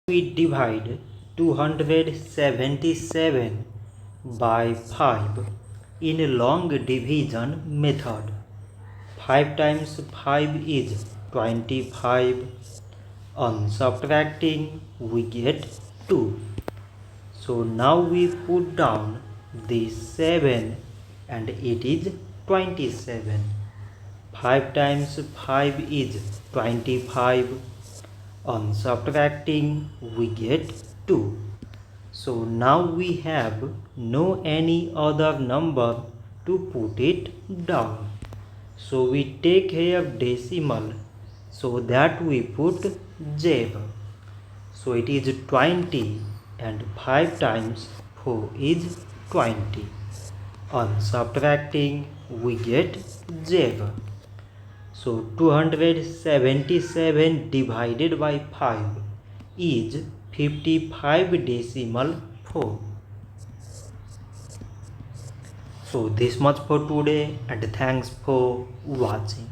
We divide 277 by 5 in long division method. 5 times 5 is 25. On subtracting we get 2. So now we put down the 7 and it is 27. 5 times 5 is 25. On subtracting we get 2. So now we have no any other number to put it down. So we take here decimal, so that we put 0. So it is 20 and 5 times 4 is 20. On subtracting we get 0. So 277 divided by 5 is 55.4. So this much for today and thanks for watching.